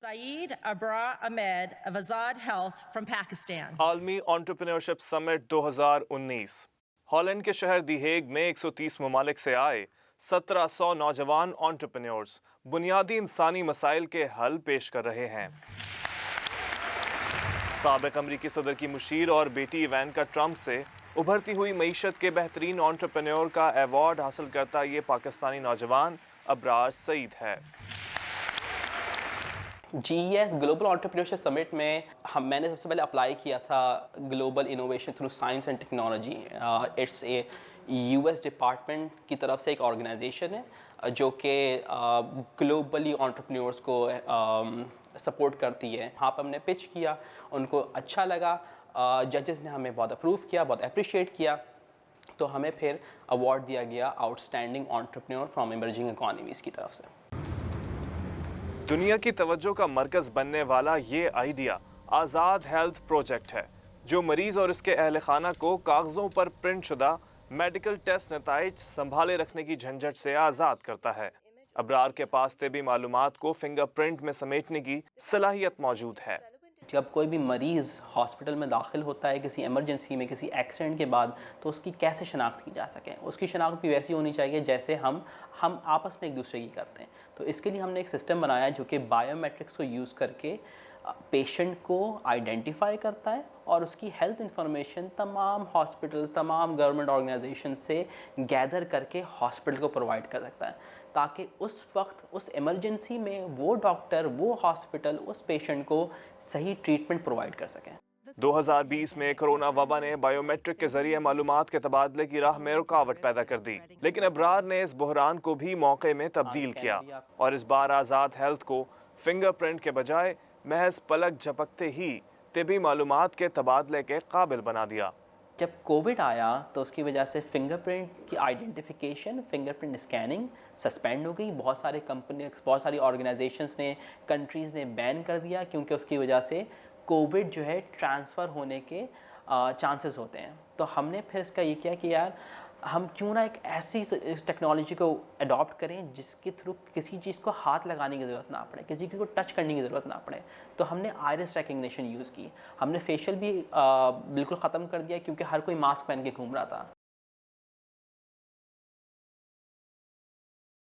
Saeed Abrar Ahmed of Azad Health from Pakistan. आलमी entrepreneurship summit 2019 Holland के शहर दी Hague में 130 ममालिक से आए 1700 नौजवान एंटरप्रेन्योर्स बुनियादी इंसानी मसाइल के हल पेश कर रहे हैं। साबिक अमरीकी सदर की मुशीर और बेटी इवानका ट्रंप से उभरती हुई मईशत के बेहतरीन एंटरप्रेन्योर का अवार्ड हासिल करता ये पाकिस्तानी नौजवान अबरार सईद है। GES ग्लोबल एंटरप्रेन्योरशिप समिट में मैंने सबसे पहले अप्लाई किया था global innovation through science and technology. It's a US department की तरफ से एक ऑर्गेनाइजेशन है जो कि ग्लोबली एंटरप्रेन्योर्स को सपोर्ट करती है। वहाँ पर हमने पिच किया, उनको अच्छा लगा, जजेस ने हमें बहुत अप्रूव किया, बहुत अप्रिशिएट किया, तो हमें फिर अवार्ड दिया गया outstanding entrepreneur from emerging economies की तरफ से। दुनिया की तवज्जो का मरकज बनने वाला ये आइडिया आज़ाद हेल्थ प्रोजेक्ट है, जो मरीज और इसके अहल खाना को कागजों पर प्रिंट शुदा मेडिकल टेस्ट नताइज संभाले रखने की झंझट से आज़ाद करता है। अबरार के पास तबी मालूमात को फिंगरप्रिंट में समेटने की सलाहियत मौजूद है। जब कोई भी मरीज़ हॉस्पिटल में दाखिल होता है किसी इमरजेंसी में, किसी एक्सीडेंट के बाद, तो उसकी कैसे शनाख्त की जा सके। उसकी शनाख्त भी वैसी होनी चाहिए जैसे हम आपस में एक दूसरे की करते हैं। तो इसके लिए हमने एक सिस्टम बनाया है जो कि बायोमेट्रिक्स को यूज़ करके पेशेंट को आइडेंटिफाई करता है और उसकी हेल्थ इंफॉर्मेशन तमाम हॉस्पिटल्स, तमाम गवर्नमेंट ऑर्गेनाइजेशन से गैदर करके हॉस्पिटल को प्रोवाइड कर सकता है, ताकि उस वक्त उस इमरजेंसी में वो डॉक्टर, वो हॉस्पिटल उस पेशेंट को सही ट्रीटमेंट प्रोवाइड कर सकें। 2020 में कोरोना वबा ने बायोमेट्रिक के जरिए मालूमात के तबादले की राह में रुकावट पैदा कर दी, लेकिन अबरार ने इस बहरान को भी मौके में तब्दील किया और इस बार आज़ाद हेल्थ को फिंगरप्रिंट के बजाय महज पलक झपकते ही तिबी मालूमात के तबादले के काबिल बना दिया। जब कोविड आया तो उसकी वजह से फिंगरप्रिंट की आइडेंटिफिकेशन, फिंगरप्रिंट स्कैनिंग सस्पेंड हो गई। बहुत सारे कंपनी, बहुत सारी ऑर्गेनाइजेशंस ने, कंट्रीज़ ने बैन कर दिया, क्योंकि उसकी वजह से कोविड जो है ट्रांसफ़र होने के चांसेस होते हैं। तो हमने फिर इसका ये किया कि यार हम क्यों ना एक ऐसी इस टेक्नोलॉजी को अडॉप्ट करें जिसके थ्रू किसी चीज़ को हाथ लगाने की ज़रूरत ना पड़े, किसी को टच करने की ज़रूरत ना पड़े। तो हमने आइरिस रिकग्निशन यूज़ की। हमने फेशियल भी बिल्कुल ख़त्म कर दिया, क्योंकि हर कोई मास्क पहन के घूम रहा था।